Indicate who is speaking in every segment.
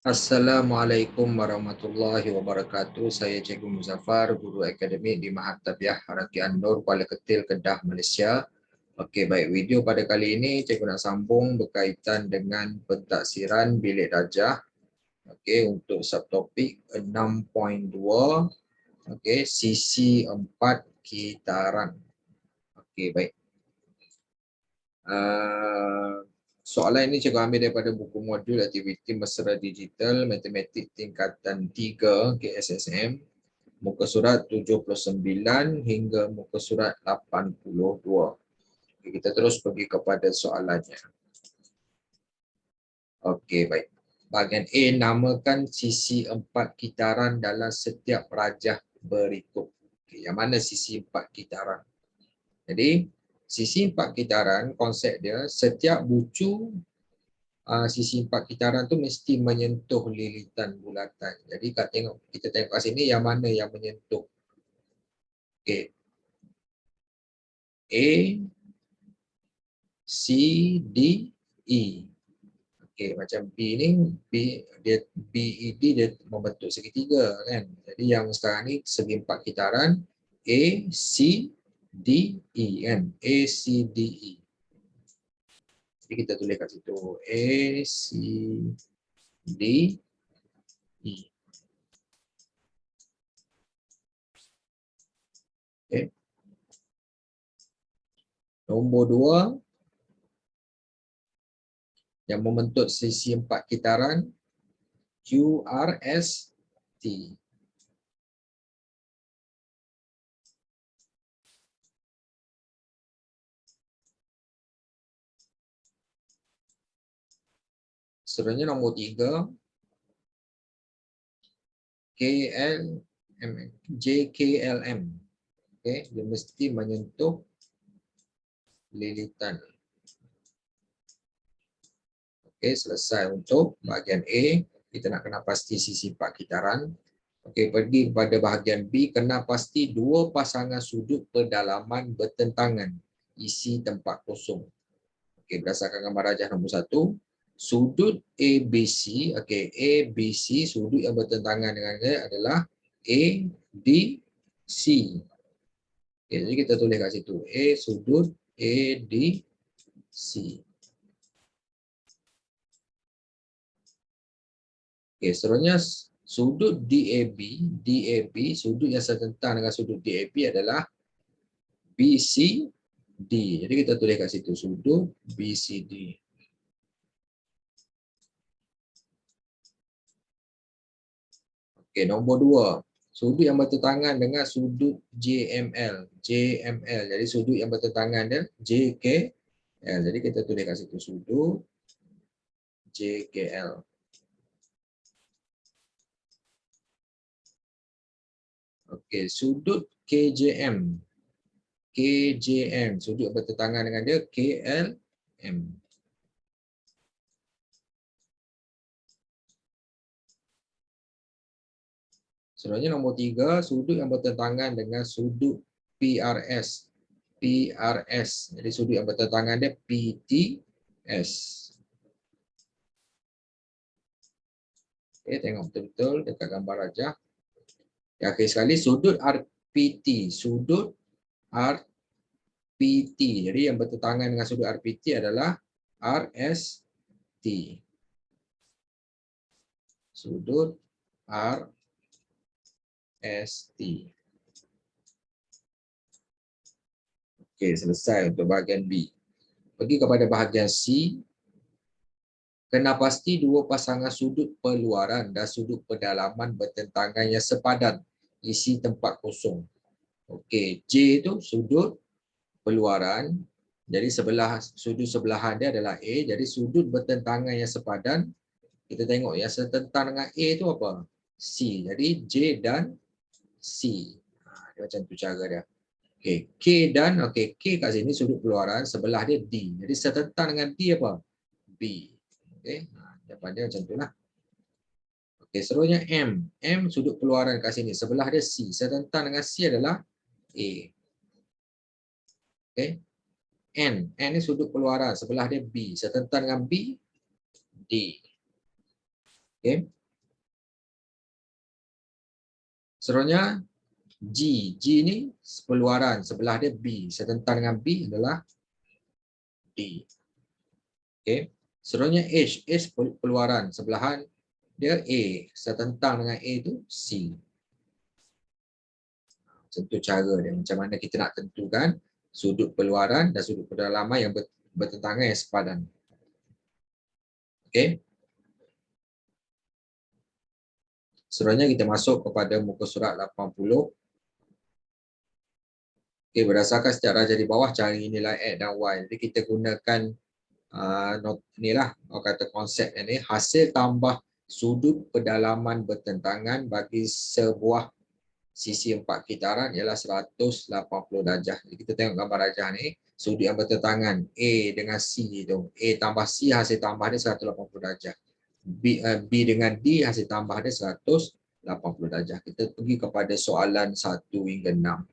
Speaker 1: Assalamualaikum warahmatullahi wabarakatuh. Saya Cikgu Muzaffar, Guru Akademik di Mahat Tabiah Haraki An-Nur, Kuala Ketil, Kedah, Malaysia. Okey, baik. Video pada kali ini Cikgu nak sambung berkaitan dengan pentaksiran bilik darjah. Okey, untuk subtopik 6.2. Okey, sisi 4 kitaran. Okey, baik. Soalan ini cikgu ambil daripada buku modul aktiviti mesra digital matematik tingkatan 3 KSSM, muka surat 79 hingga muka surat 82. Kita terus pergi kepada soalannya. Okey, baik. Bahagian A, namakan sisi 4 kitaran dalam setiap rajah berikut. Okay, yang mana sisi 4 kitaran? Jadi, sisi 4 kitaran, konsep dia, setiap bucu sisi 4 kitaran tu mesti menyentuh lilitan bulatan. Jadi kita tengok kat sini yang mana yang menyentuh. Okey. A, C, D, E. Okey, macam B ni, BED dia membentuk segitiga kan. Jadi yang sekarang ni segi 4 kitaran A, C, D, E kan. A, C, D, E. Jadi kita tulis kat situ A, C, D, E. Okay. Nombor 2, yang membentuk sisi 4 kitaran QRST. Seterusnya nombor 3, JKLM. Okay, dia mesti menyentuh lilitan. Okay, selesai untuk bahagian A. Kita nak kena pasti sisi 4 kitaran. Okey, pergi kepada bahagian B, kena pasti dua pasangan sudut pendalaman bertentangan, isi tempat kosong. Okey, berdasarkan gambar rajah nombor 1, sudut ABC, okey, ABC, sudut yang bertentangan dengan dia adalah ADC. Okey, jadi kita tulis kat situ, A sudut ADC. Okey, seterusnya sudut DAB, sudut yang setentang dengan sudut DAB adalah BCD. Jadi kita tulis kat situ sudut BCD. Okey, nombor 2. Sudut yang bertentangan dengan sudut JML. Jadi sudut yang bertentangan dengan JKL. Jadi kita tulis kat situ sudut JKL. Okey, sudut KJM. Sudut bertentangan dengan dia KLM. Selanjutnya nombor 3, sudut yang bertentangan dengan sudut PRS. Jadi sudut yang bertentangan dia PTS. Okey, tengok betul-betul dekat gambar rajah. Yang akhir sekali sudut RPT. Jadi yang bertentangan dengan sudut RPT adalah RST. Sudut RST. Okey, selesai untuk bahagian B. Pergi kepada bahagian C. Kena pasti dua pasangan sudut peluaran dan sudut pendalaman bertentangan yang sepadan, isi tempat kosong. Okey, J itu sudut peluaran. Jadi sudut sebelahan dia adalah A. Jadi sudut bertentangan yang sepadan, kita tengok yang setentang dengan A itu apa? C. Jadi J dan C. Dia macam tu cara dia. Okey, K kat sini sudut peluaran, sebelah dia D. Jadi setentang dengan D apa? B. Okey, jawapan dia macam itulah. Okey, seterusnya M. M sudut keluaran kat sini, sebelah dia C. Setentang dengan C adalah A. Okey. N ni sudut keluaran, sebelah dia B. Setentang dengan B, D. Okey. Seterusnya G. G ni peluaran, sebelah dia B. Setentang dengan B adalah D. Okey. Seterusnya H. H peluaran, sebelahan dia A. Setentang dengan A tu C. Tentu cara dia macam mana kita nak tentukan sudut peluaran dan sudut pedalaman yang bertentangan yang sepadan. Okey. Seterusnya kita masuk kepada muka surat 80. Okey, berdasarkan sejarah di bawah cari nilai X dan Y. Jadi kita gunakan inilah orang kata konsep ini, hasil tambah sudut pedalaman bertentangan bagi sebuah sisi empat kitaran ialah 180 darjah. Jadi kita tengok gambar darjah ni, sudut yang bertentangan A dengan C tu. A tambah C hasil tambah dia 180 darjah. B dengan D hasil tambah dia 180 darjah. Kita pergi kepada soalan 1 hingga 6.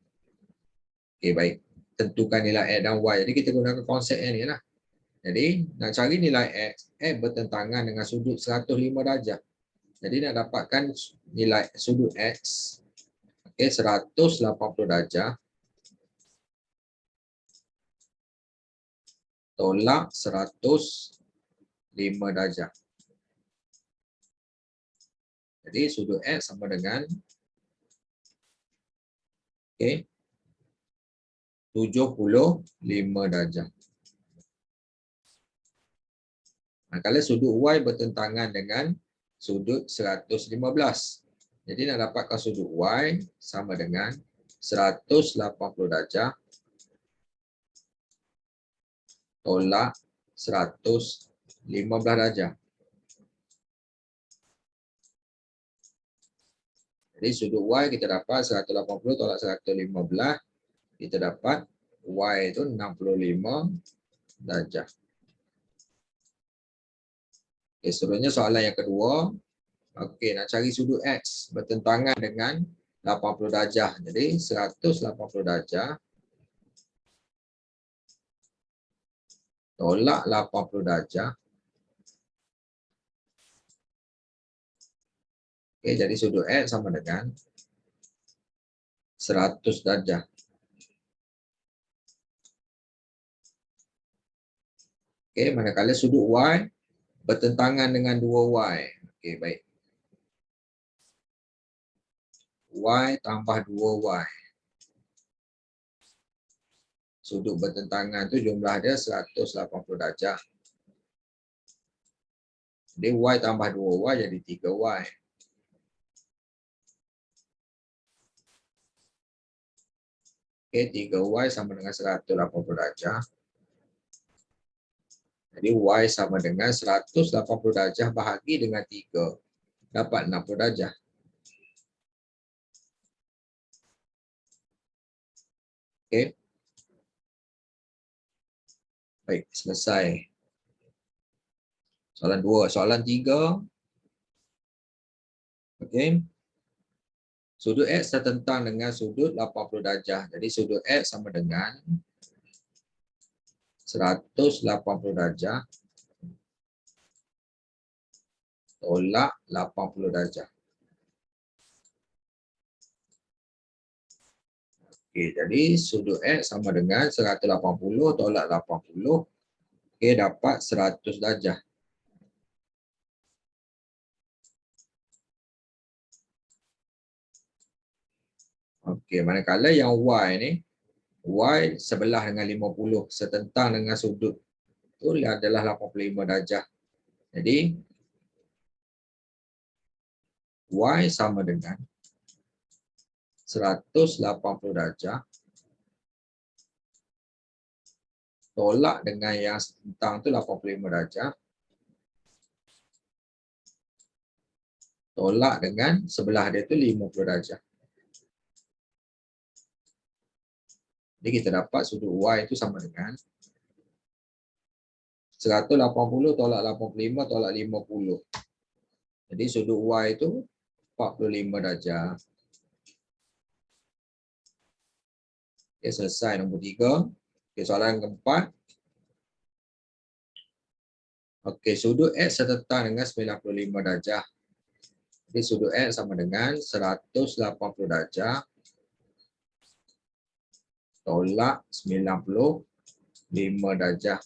Speaker 1: Okey, baik. Tentukan nilai X dan Y. Jadi kita gunakan konsep yang ni lah. Jadi nak cari nilai X, X bertentangan dengan sudut 105 darjah. Jadi nak dapatkan nilai sudut X, okay, 180 darjah tolak 105 darjah. Jadi sudut X sama dengan okay, 75 darjah. Kalau sudut Y bertentangan dengan sudut 115. Jadi nak dapatkan sudut Y sama dengan 180 darjah tolak 115 darjah. Jadi sudut Y kita dapat 180 tolak 115. Kita dapat Y itu 65 darjah. Okay, seterusnya soalan yang kedua. Okey, nak cari sudut X bertentangan dengan 80 darjah. Jadi 180 darjah tolak 80 darjah. Okey, jadi sudut X sama dengan 100 darjah. Okey, manakala sudut Y bertentangan dengan 2Y. Okey, baik. Y tambah 2Y. Sudut bertentangan tu jumlah dia 180 darjah. Jadi Y tambah 2Y jadi 3Y. Okey, 3Y sama dengan 180 darjah. Jadi Y sama dengan 180 darjah bahagi dengan 3. Dapat 60 darjah. Okey. Baik, selesai. Soalan 2. Soalan 3. Okey. Sudut X tertentang dengan sudut 80 darjah. Jadi sudut X sama dengan 180 darjah tolak 80 darjah. Okey, jadi sudut X sama dengan 180 tolak 80. Okey, dapat 100 darjah. Okey, manakala yang Y ni, Y sebelah dengan 50, setentang dengan sudut itu adalah 85 darjah. Jadi, Y sama dengan 180 darjah tolak dengan yang setentang tu 85 darjah tolak dengan sebelah dia tu 50 darjah. Jadi kita dapat sudut Y itu sama dengan 180 tolak 85 tolak 50. Jadi sudut Y itu 45 darjah. Okay, selesai nombor 3. Okay, soalan keempat. Okey, sudut X setentang dengan 95 darjah. Jadi sudut X sama dengan 180 darjah tolak 95 darjah.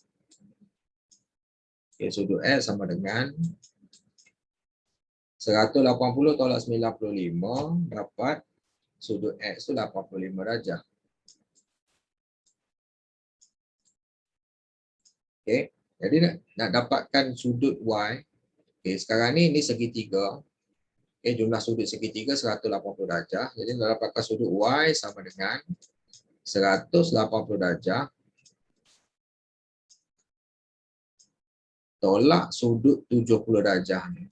Speaker 1: Okay, sudut X sama dengan 180 tolak 95 dapat sudut X itu 85 darjah. Okay. Jadi nak dapatkan sudut Y, okay, sekarang ni segitiga. Okay, jumlah sudut segitiga 180 darjah. Jadi nak dapatkan sudut Y sama dengan 180 darjah tolak sudut 70 darjah ni.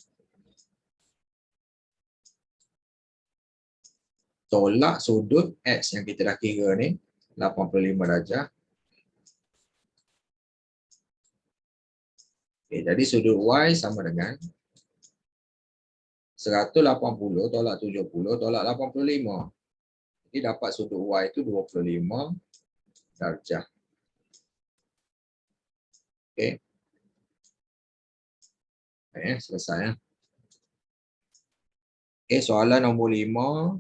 Speaker 1: Tolak sudut X yang kita dah kira ni 85 darjah. Okay, jadi sudut Y sama dengan 180 tolak 70 tolak 85. Jadi dapat sudut Y itu 25 darjah. Okey. Selesai ya. Okey, soalan nombor 5.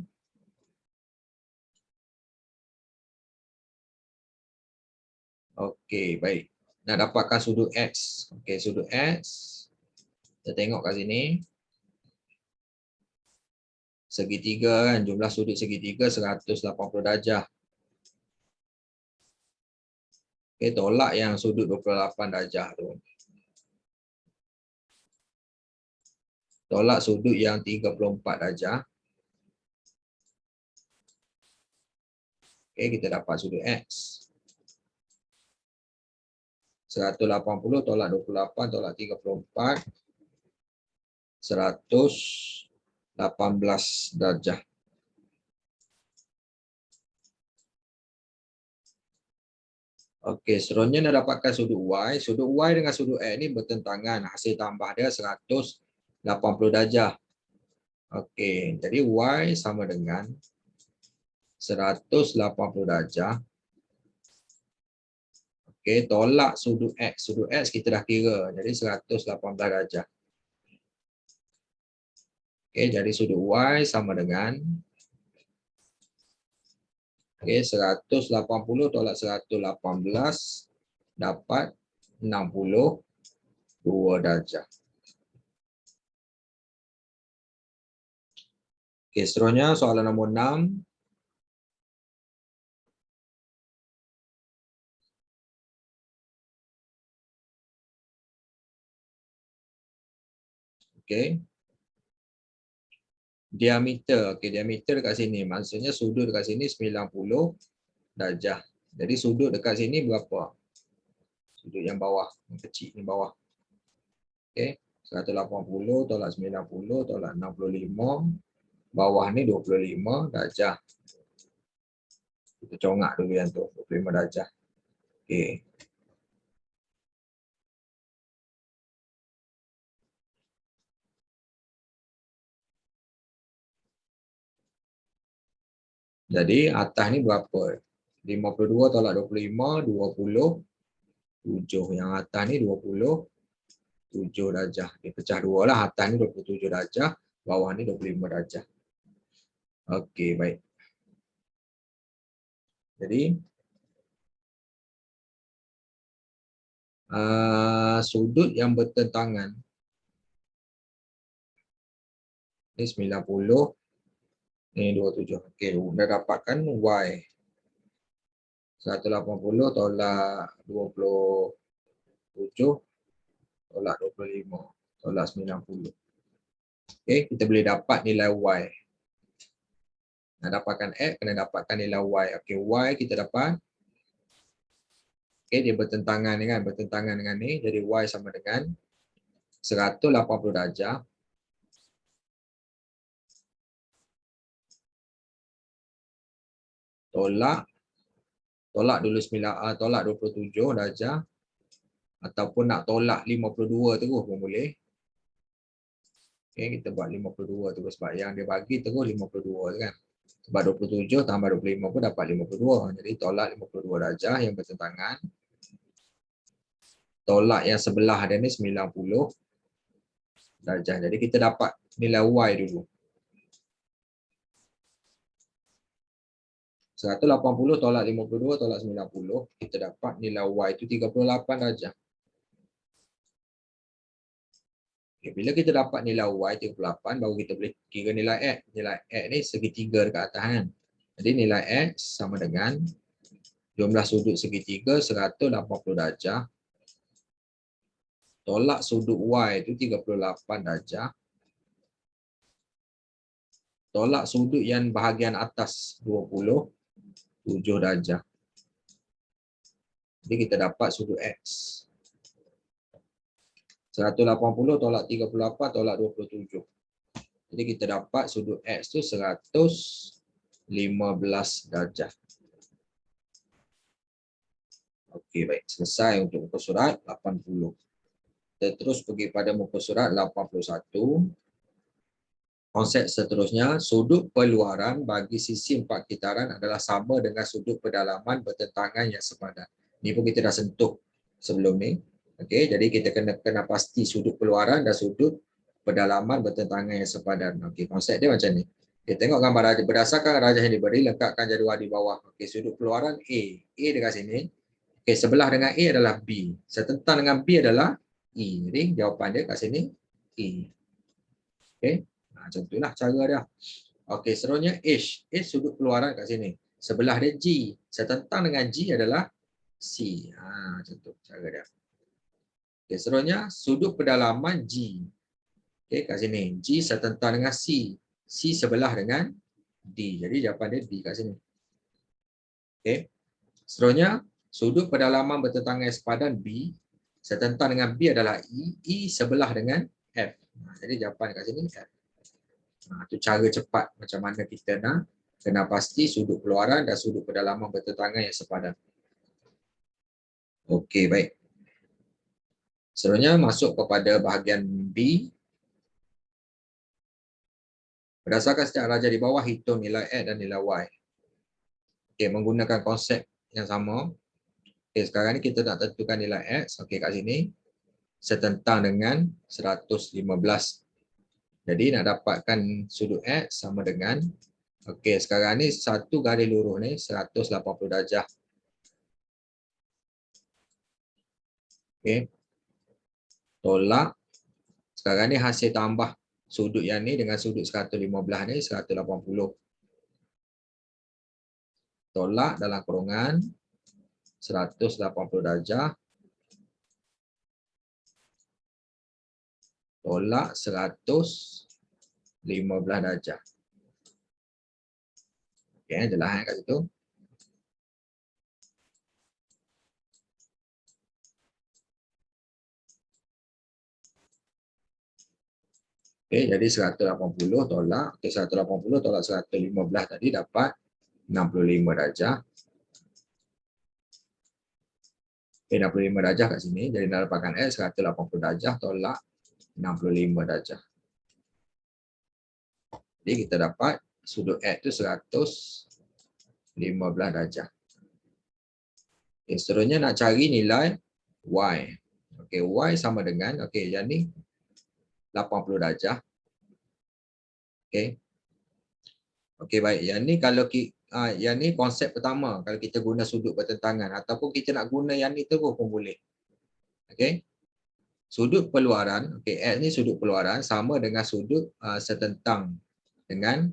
Speaker 1: Okey, baik. Nak dapatkan sudut X. Okey, sudut X. Kita tengok kat sini. Segitiga kan, jumlah sudut segitiga 180 darjah. Okey, tolak yang sudut 28 darjah tu. Tolak sudut yang 34 darjah. Okey, kita dapat sudut X. 180 tolak 28 tolak 34. 118 darjah. Okey, seterusnya nak dapatkan sudut Y. Sudut Y dengan sudut X ni bertentangan. Hasil tambah dia 180 darjah. Okey, jadi Y sama dengan 180 darjah. Okey, tolak sudut X. Sudut X kita dah kira. Jadi 118 darjah. Okey, jadi sudut Y sama dengan 180 tolak 118 dapat 62 darjah. Okey, seterusnya soalan nombor 6. Okey. Diameter. Okey, diameter dekat sini. Maksudnya sudut dekat sini 90 darjah. Jadi sudut dekat sini berapa? Sudut yang bawah, yang kecil ni bawah. Okey, 180 tolak 90 tolak 65. Bawah ni 25 darjah. Kita congak dulu yang tu, 25 darjah. Okey. Jadi atas ni berapa? 52 tolak 25, 27. Yang atas ni 27 darjah. Dia pecah dua lah. Atas ni 27 darjah, bawah ni 25 darjah. Okey, baik. Jadi sudut yang bertentangan ni 90, ni 27. Okey, dah dapatkan Y. 180 tolak 27 tolak 25 tolak 90. Okey, kita boleh dapat nilai Y. Nak dapatkan X, kena dapatkan nilai Y. Okey, Y kita dapat. Okey, dia bertentangan dengan ni. Jadi Y sama dengan 180 darjah tolak dulu 9, tolak 27 darjah, ataupun nak tolak 52 terus pun boleh. Okey, kita buat 52 terus sebab yang dia bagi terus 52 kan. Sebab 27 tambah 25 pun dapat 52. Jadi tolak 52 darjah yang bertentangan. Tolak yang sebelah dia ni 90 darjah. Jadi kita dapat nilai Y dulu. 180 tolak 52 tolak 90, kita dapat nilai Y itu 38 darjah. Okay, bila kita dapat nilai Y 38, baru kita boleh kira nilai X. Nilai X ni segitiga dekat atas kan. Jadi nilai X sama dengan jumlah sudut segitiga 180 darjah. Tolak sudut Y itu 38 darjah. Tolak sudut yang bahagian atas 27 darjah. Jadi kita dapat sudut X. 180 tolak 38 tolak 27. Jadi kita dapat sudut X itu 115 darjah. Okey, baik. Selesai untuk muka surat 80. Kita terus pergi pada muka surat 81. Konsep seterusnya, sudut peluaran bagi sisi empat kitaran adalah sama dengan sudut pedalaman bertentangan yang sepadan. Ini pun kita dah sentuh sebelum ni. Okey, jadi kita kena pasti sudut peluaran dan sudut pedalaman bertentangan yang sepadan. Okey, konsep dia macam ni. Kita tengok gambar rajah. Berdasarkan rajah yang diberi, lengkapkan jadual di bawah. Okey, sudut peluaran A. A dekat sini. Okey, sebelah dengan A adalah B. Setentang dengan B adalah E. Jadi jawapan dia kat sini E. Okey. Macam itulah cara dia. Okey, seterusnya H. H sudut keluaran kat sini. Sebelah dia G. Setentang dengan G adalah C. Macam tu cara dia. Okey, seterusnya sudut pedalaman G. Okey, kat sini. G setentang dengan C. C sebelah dengan D. Jadi jawapan dia D kat sini. Okey. Seterusnya sudut pedalaman bertentangan sepadan B. Setentang dengan B adalah E. E sebelah dengan F. Jadi jawapan kat sini F. Itu cara cepat macam mana kita nak kena pasti sudut keluaran dan sudut pedalaman bertentangan yang sepadan. Okey, baik. Seterusnya masuk kepada bahagian B. Berdasarkan setiap rajah di bawah, hitung nilai X dan nilai Y. Okey, menggunakan konsep yang sama. Okey, sekarang ni kita nak tentukan nilai X. Okey, kat sini setentang dengan 115. Jadi nak dapatkan sudut X sama dengan, okey, sekarang ni satu garis lurus ni 180 darjah. Okey. Tolak. Sekarang ni hasil tambah sudut yang ni dengan sudut 115 ni 180. Tolak dalam kurungan 180 darjah. Tolak 115 darjah. Okey, jelas kat situ. Okey, jadi 180 tolak, okey 180 tolak 115 tadi dapat 65 darjah. Okey, 65 darjah kat sini. Jadi nak dapatkan X 180 darjah tolak 65 darjah. Jadi kita dapat sudut X itu 115 darjah. Okay, seterusnya nak cari nilai Y. Okey, Y sama dengan, okey, yang ni 80 darjah. Okey. Okey, baik. Yang ni kalau yang ni konsep pertama kalau kita guna sudut bertentangan ataupun kita nak guna yang ni terus pun boleh. Okey. Sudut peluaran, okey, X ni sudut peluaran sama dengan sudut setentang dengan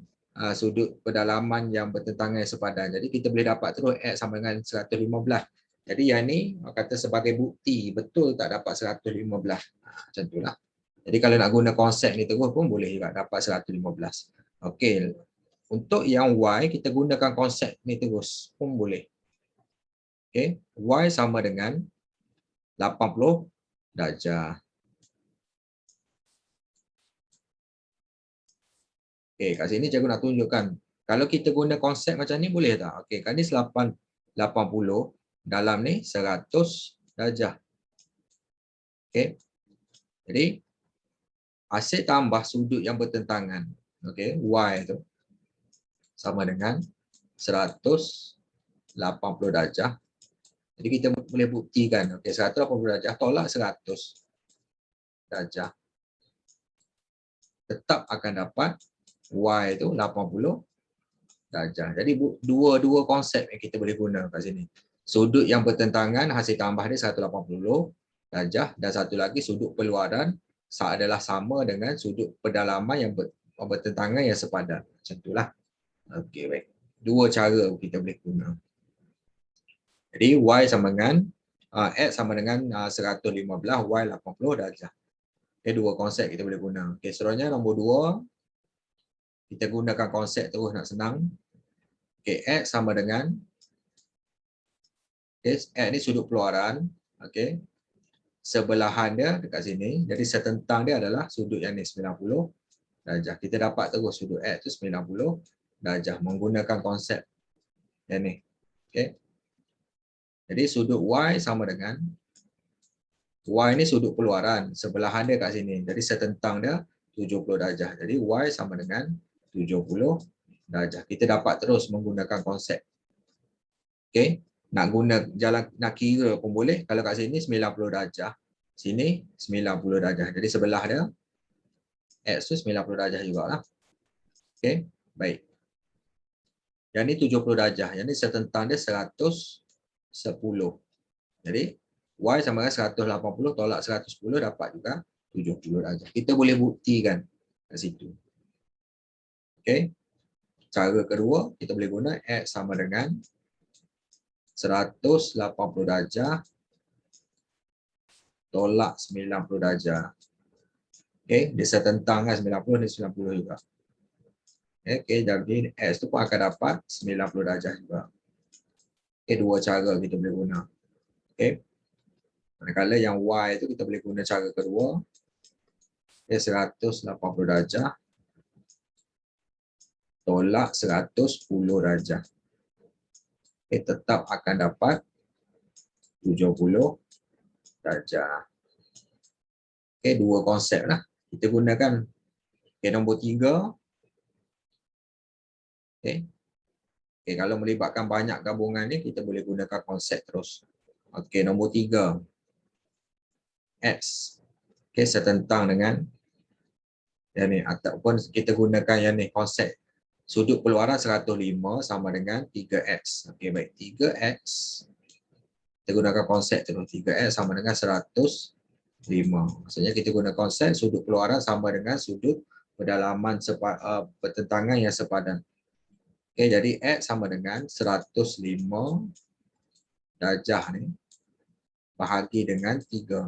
Speaker 1: sudut pedalaman yang bertentangan sepadan. Jadi kita boleh dapat terus X sama dengan 115. Jadi yang ni kata sebagai bukti betul tak dapat 115. Macam itulah. Jadi kalau nak guna konsep ni terus pun boleh juga dapat 115. Okey. Untuk yang Y kita gunakan konsep ni terus pun boleh. Okey, Y sama dengan 80 darjah. Okey, kat sini cikgu nak tunjukkan. Kalau kita guna konsep macam ni boleh tak? Okey, kan ni 80 dalam ni 100 darjah. Okey. Jadi hasil tambah sudut yang bertentangan, okey, Y tu sama dengan 180 darjah. Jadi kita boleh buktikan, okey, 180 darjah tolak 100 darjah. tetap akan dapat Y itu 80 darjah. Jadi dua konsep yang kita boleh guna kat sini. Sudut yang bertentangan hasil tambah dia 180 darjah dan satu lagi sudut peluaran adalah sama dengan sudut pedalaman yang bertentangan yang sepadan. Macam itulah. Okey, baik. Dua cara kita boleh guna. Jadi Y sama dengan X sama dengan 115, Y 80 darjah. Okay, dua konsep kita boleh guna. Okay, seterusnya nombor 2, kita gunakan konsep terus nak senang. Okay, X sama dengan, okay, X ni sudut peluaran. Okay, sebelahan dia dekat sini. Jadi setentang dia adalah sudut yang ni 90 darjah. Kita dapat terus sudut X tu 90 darjah menggunakan konsep yang ni. Okay. Jadi sudut Y sama dengan, Y ni sudut peluaran, sebelahan dia kat sini. Jadi setentang dia 70 darjah. Jadi Y sama dengan 70 darjah. Kita dapat terus menggunakan konsep. Okey, nak guna jalan nak kira pun boleh. Kalau kat sini 90 darjah, sini 90 darjah. Jadi sebelah dia X tu 90 darjah jugalah. Okey, baik. Yang ni 70 darjah. Yang ni setentang dia 110. Jadi Y sama dengan 180 tolak 110 dapat juga 70 darjah. Kita boleh buktikan kat situ. Okey. Cara kedua, kita boleh guna X sama dengan 180 darjah tolak 90 darjah. Okey, dia setentang kan 90 dan 90 juga. Okey, jadi X tu pun akan dapat 90 darjah juga. Okey, dua cara kita boleh guna. Okey. Manakala yang Y tu kita boleh guna cara kedua. Dia 180 darjah tolak 110 darjah. Okay, tetap akan dapat 70 darjah. Okay, dua konsep lah. Kita gunakan nombor 3. Okay. Okay, kalau melibatkan banyak gabungan ni, kita boleh gunakan konsep terus. Okay, nombor 3. X. Okay, setentang dengan yang ni. Ataupun kita gunakan yang ni, konsep. Sudut peluaran 105 sama dengan 3X. Okay, baik. 3X. Kita gunakan konsep terus. 3X sama dengan 105. Maksudnya kita guna konsep sudut peluaran sama dengan sudut pedalaman pertentangan yang sepadan. Okay, jadi X sama dengan 105 darjah ni bahagi dengan 3.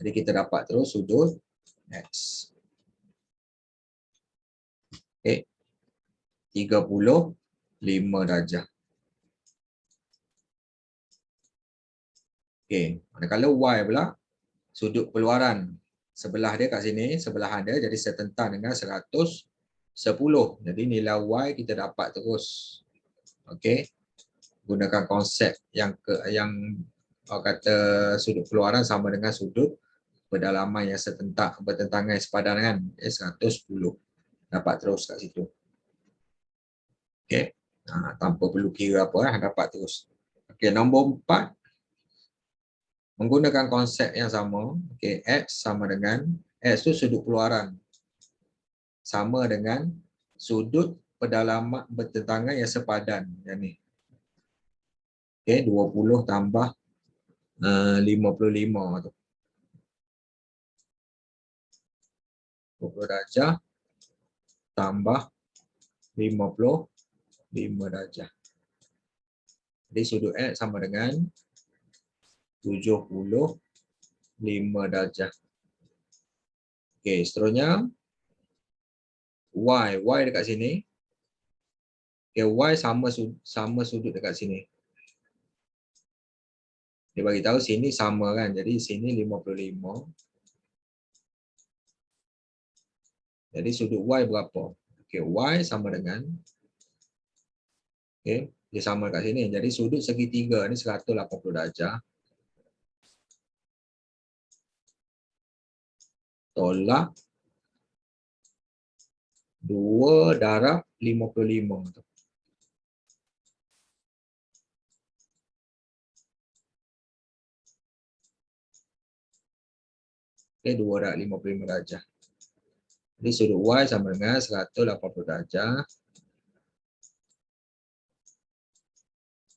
Speaker 1: Jadi kita dapat terus sudut X. Okay, 35 darjah. Okay, manakala Y pula sudut peluaran sebelah dia kat sini, sebelahan dia jadi setentang dengan 110. Jadi nilai Y kita dapat terus. Okey. Gunakan konsep yang kata sudut peluaran sama dengan sudut pedalaman yang bertentangan sepadan kan 110. Dapat terus kat situ. Okey. Tanpa perlu kira apa dapat terus. Okey, nombor 4 menggunakan konsep yang sama. Okey, X sama dengan X tu sudut peluaran sama dengan sudut pedalaman bertentangan yang sepadan yang ni. Okey, 20 tambah 55 tu. 20 darjah tambah 55 darjah. Jadi sudut X sama dengan 75 darjah. Okey, seterusnya Y dekat sini. Okey, Y sama sudut dekat sini. Dia bagi tahu sini sama kan. Jadi sini 55. Jadi sudut Y berapa? Okey, Y sama dengan, okey, dia sama kat sini. Jadi sudut segitiga ni 180 darjah tolak 2 darab 55 tu. Okay, 2 darab 55 darjah. Jadi sudut Y sama dengan 180 darjah.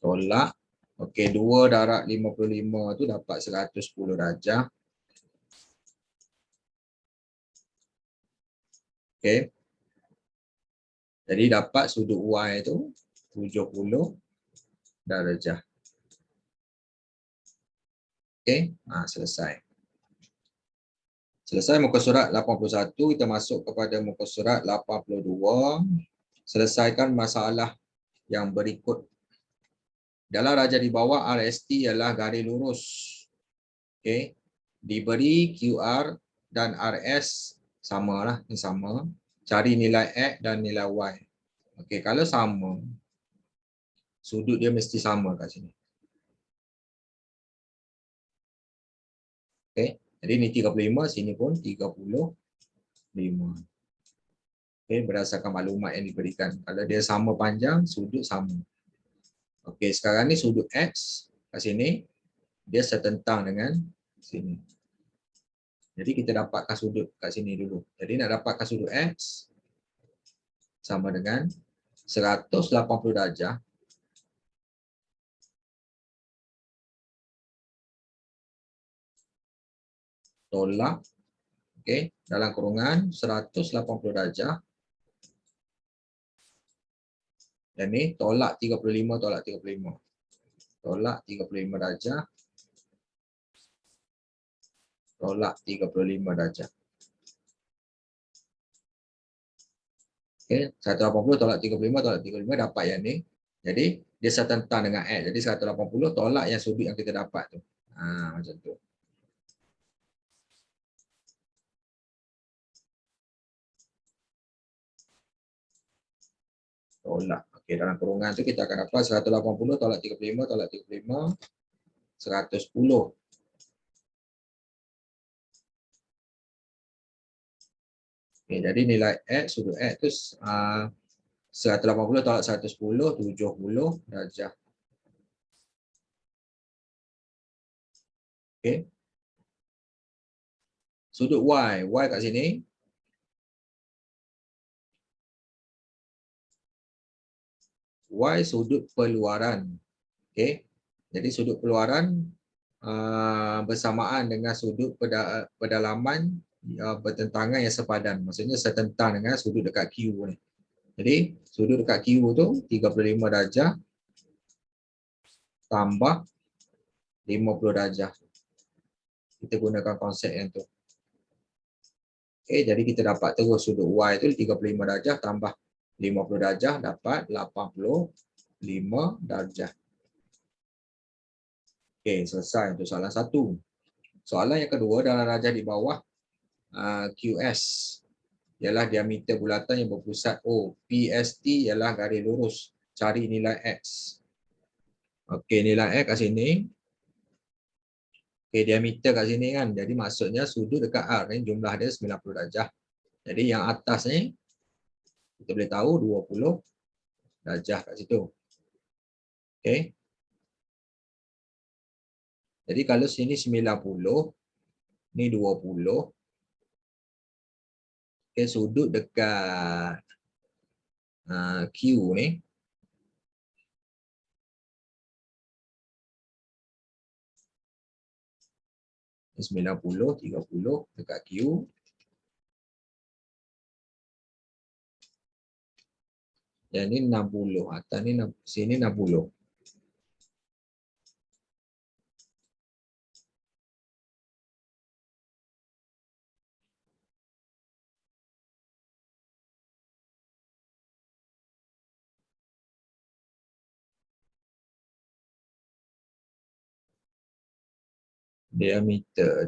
Speaker 1: Tolak. Okey, 2 darab 55 tu dapat 110 darjah. Okey. Jadi dapat sudut Y tu 70 darjah. Okey, selesai. Selesai muka surat 81, kita masuk kepada muka surat 82. Selesaikan masalah yang berikut. Dalam raja di bawah, RST ialah garis lurus. Okey. Diberi QR dan RS samalah, ini sama. Cari nilai X dan nilai Y. Okey, kalau sama, sudut dia mesti sama kat sini. Okey. Jadi ni 35, sini pun 35. Okey, berdasarkan maklumat yang diberikan. Kalau dia sama panjang, sudut sama. Okey, sekarang ni sudut X kat sini dia setentang dengan sini. Jadi kita dapatkan sudut kat sini dulu. Jadi nak dapatkan sudut X sama dengan 180 darjah tolak, okey, dalam kurungan 180 darjah. Dan ni tolak 35 tolak 35. Tolak 35 darjah. Tolak 35 darjah. Okey, 180 tolak 35 tolak 35 dapat yang ni. Jadi dia setentang dengan X. Jadi 180 tolak yang sudut yang kita dapat tu. Macam tu. Tolak. Okey, dalam kurungan tu kita akan dapat 180 tolak 35 tolak 35 110. Okey, jadi nilai X, sudut X tu 180 tolak 110, 70 darjah. Okey. Sudut Y, Y kat sini. Y sudut peluaran. Okey. Jadi sudut peluaran bersamaan dengan sudut pedalaman bertentangan yang sepadan. Maksudnya setentang dengan sudut dekat Q ni. Jadi sudut dekat Q tu 35 darjah tambah 50 darjah. Kita gunakan konsep yang tu. Okey, jadi kita dapat terus sudut Y tu 35 darjah tambah 50 darjah dapat 85 darjah. Okey, selesai untuk soalan 1. Soalan yang kedua dalam rajah di bawah QS ialah diameter bulatan yang berpusat O. PST ialah garis lurus. Cari nilai X. Okey, nilai X kat sini. Okey, diameter kat sini kan. Jadi maksudnya sudut dekat R ni jumlah dia 90 darjah. Jadi yang atas ni kita boleh tahu 20 darjah kat situ. Okey. Jadi kalau sini 90, ni 20. Okey, sudut dekat Q ni 90, 30 dekat Q. Yang ni 60. Atas ni sini 60. Diameter.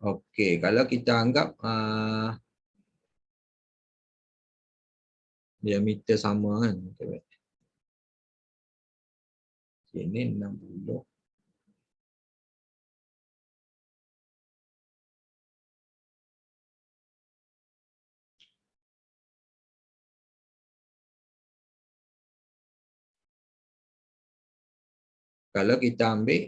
Speaker 1: Okey, kalau kita anggap diameter sama kan. Sini 60. Kalau kita ambil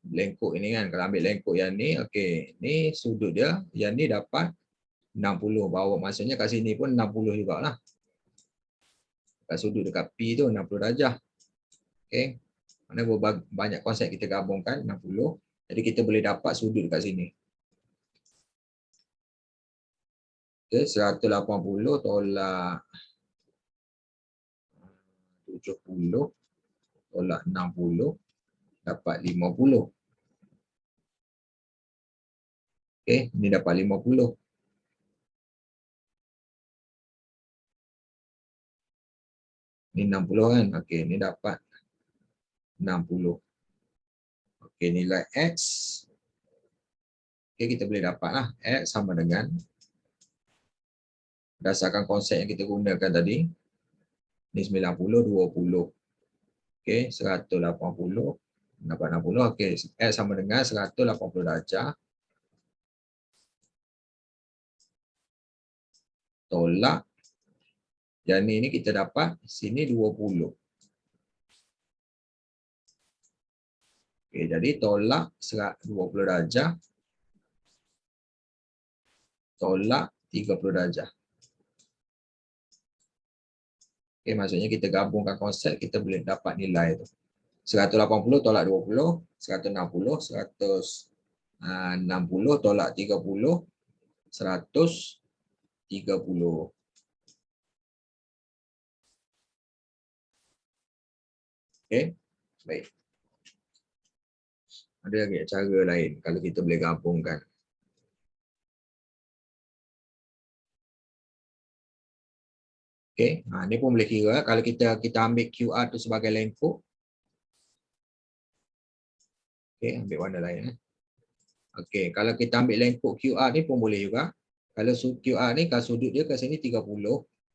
Speaker 1: lengkuk ini kan, kalau ambil lengkuk yang ni, okey, ni sudut dia, yang ni dapat 60 bawah, maksudnya kat sini pun 60 jugalah. Kat sudut dekat P tu 60 darjah. Okey. Mana banyak konsep kita gabungkan 60. Jadi kita boleh dapat sudut dekat sini. Okey, 180 tolak 70 tolak 60 dapat 50. Okey, ni dapat 50. Ni 60 kan? Okey, ni dapat 60. Okey, nilai X. Okey, kita boleh dapatlah X sama dengan berdasarkan konsep yang kita gunakan tadi. Ni 90, 20. Okey, 180 dapat 60. Okey, X sama dengan 180 darjah tolak yang ni kita dapat sini 20. Okey, jadi tolak 20 darjah tolak 30 darjah. Okey, maksudnya kita gabungkan konsep, kita boleh dapat nilai tu. 180 tolak 20, 160, 160 tolak 30, 130. Okey, baik. Ada lagi cara lain kalau kita boleh gabungkan. Okey, ni pun boleh kira kalau kita ambil QR tu sebagai lengkuk. Okey, ambil warna lain. Okey, kalau kita ambil lengkuk QR ni pun boleh juga. Kalau QR ni kalau sudut dia kat sini 30.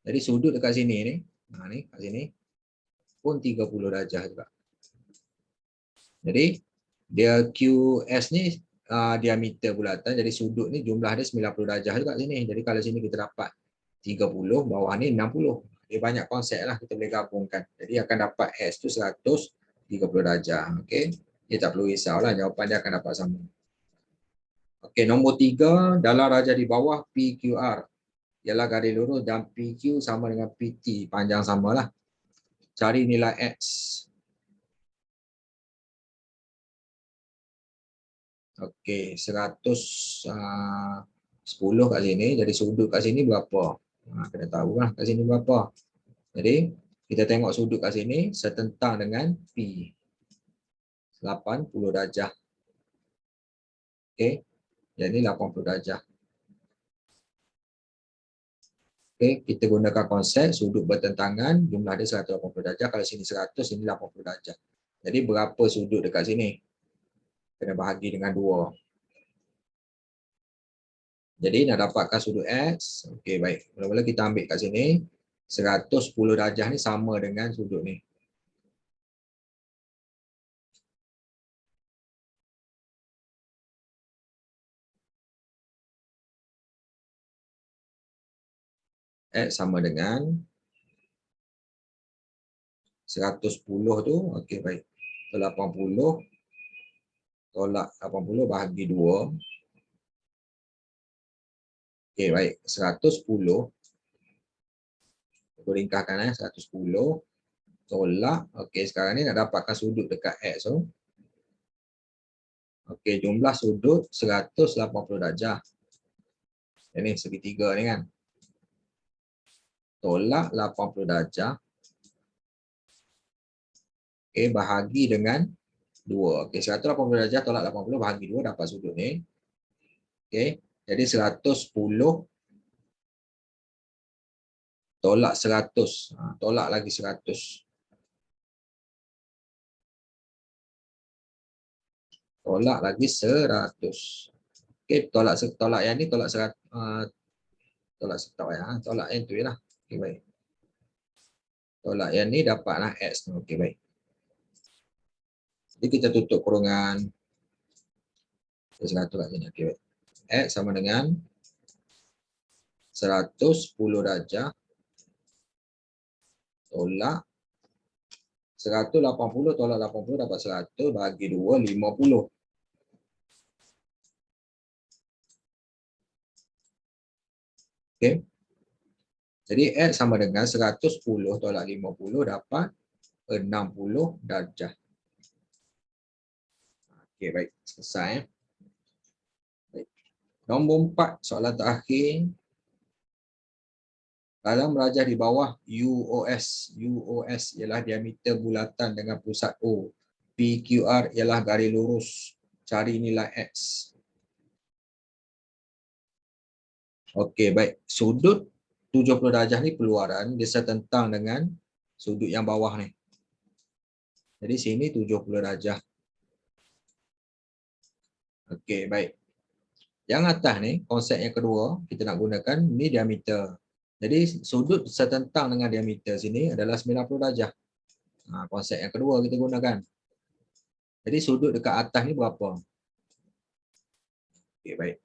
Speaker 1: Jadi sudut dekat sini ni, ni kat sini pun 30 darjah juga. Jadi dia QS ni diameter bulatan, jadi sudut ni jumlah dia 90 darjah juga sini. Jadi kalau sini kita dapat 30, bawah ni 60. Dia banyak konsep lah kita boleh gabungkan. Jadi akan dapat S tu 130 darjah. Okey. Dia tak perlu risaulah, jawapan dia akan dapat sama. Okey, nombor 3, dalam darjah di bawah PQR ialah garis lurus dan PQ sama dengan PT, panjang samalah. Cari nilai X. Okey, 110 kat sini, jadi sudut kat sini berapa? Kena tahulah kat sini berapa. Jadi kita tengok sudut kat sini setentang dengan P. 80 darjah. Okey. Jadi 80 darjah. Okey, kita gunakan konsep sudut bertentangan, jumlah dia 180 darjah, kalau sini 100, sini 80 darjah. Jadi berapa sudut dekat sini? Kena bahagi dengan 2. Jadi nak dapatkan sudut X, okey baik. Mula-mula kita ambil kat sini 110 darjah ni sama dengan sudut ni. X sama dengan 110 tu, okey baik. 80 tolak 80 bahagi 2. Okey baik, 110. Aku ringkaskan 110 tolak. Okey, sekarang ni nak dapatkan sudut dekat X tu. Okey, jumlah sudut 180 darjah. Ini segitiga ni kan. Tolak 80 darjah. Okey, bahagi dengan 2. Okey, 180 darjah tolak 80 bahagi 2 dapat sudut ni. Okey, jadi 110 tolak 100. Tolak lagi 100. Tolak lagi 100. Okey, tolak yang ni tolak 100. Tolak stop ya. Tolak yang tu jelah. Okey, baik. Tolak yang ni dapatlah X. Okey, baik. Jadi kita tutup kurungan 100 kat sini. Okey, baik. X sama dengan 110 darjah tolak 180 tolak 80 dapat 100 bagi 2, 50. Okey. Jadi X sama dengan 110 tolak 50 dapat 60 darjah. Okey, baik. Selesai. Baik. Nombor 4, soalan terakhir. Dalam rajah di bawah UOS. UOS ialah diameter bulatan dengan pusat O. PQR ialah garis lurus. Cari nilai X. Okey, baik. Sudut 70 darjah ni peluaran dia setentang dengan sudut yang bawah ni. Jadi sini 70 darjah. Okey, baik. Yang atas ni, konsep yang kedua, kita nak gunakan ni diameter. Jadi sudut setentang dengan diameter sini adalah 90 darjah. Konsep yang kedua kita gunakan. Jadi sudut dekat atas ni berapa? Okey, baik.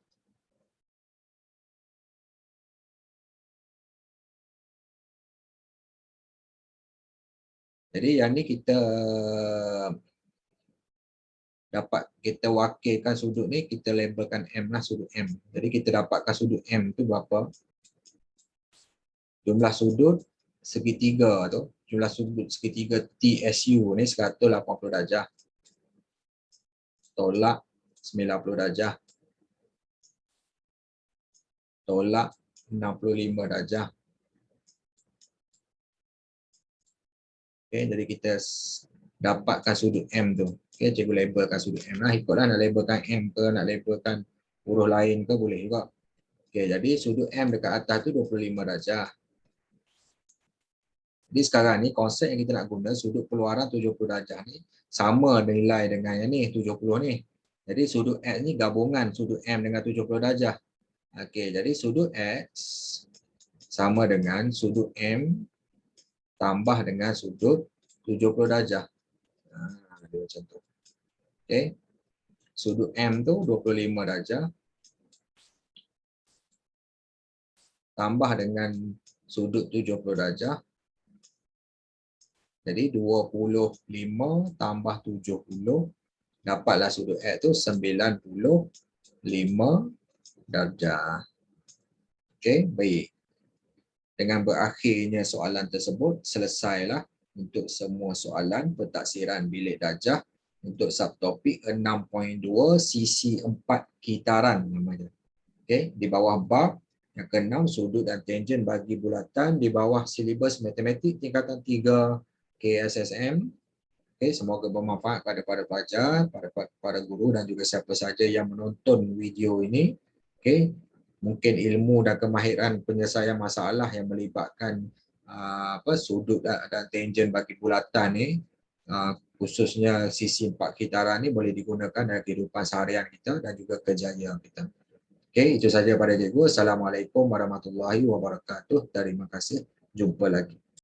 Speaker 1: Jadi yang ni kita dapat kita wakilkan sudut ni, kita labelkan M lah, sudut M. Jadi kita dapatkan sudut M tu berapa? Jumlah sudut segitiga tu, jumlah sudut segitiga TSU ni 180 darjah. Tolak 90 darjah. Tolak 65 darjah. Okey, jadi kita dapatkan sudut M tu. Okey, cikgu labelkan sudut M lah. Ikutlah nak labelkan M ke, nak labelkan huruf lain ke, boleh juga. Okey, jadi sudut M dekat atas tu 25 darjah. Jadi sekarang ni konsep yang kita nak guna sudut peluaran 70 darjah ni sama nilai dengan yang ni 70 ni. Jadi sudut X ni gabungan sudut M dengan 70 darjah. Okey, jadi sudut X sama dengan sudut M tambah dengan sudut 70 darjah. Dia macam tu. Okey. Sudut M tu 25 darjah tambah dengan sudut 70 darjah. Jadi 25 tambah 70 dapatlah sudut X tu 95 darjah. Okey, baik. Dengan berakhirnya soalan tersebut, selesailah untuk semua soalan pentaksiran bilik darjah untuk subtopik 6.2 sisi 4 kitaran namanya. Okey, di bawah bab yang ke-6 sudut dan tangen bagi bulatan, di bawah silibus matematik tingkatan 3 KSSM. Okay, semoga bermanfaat kepada pelajar, para guru dan juga siapa sahaja yang menonton video ini. Okay, mungkin ilmu dan kemahiran penyelesaian masalah yang melibatkan sudut dan tangen bagi bulatan ni, khususnya sisi 4 kitaran ni boleh digunakan dalam kehidupan seharian kita dan juga kejayaan kita. Okay, itu saja pada cikgu. Assalamualaikum warahmatullahi wabarakatuh. Terima kasih. Jumpa lagi.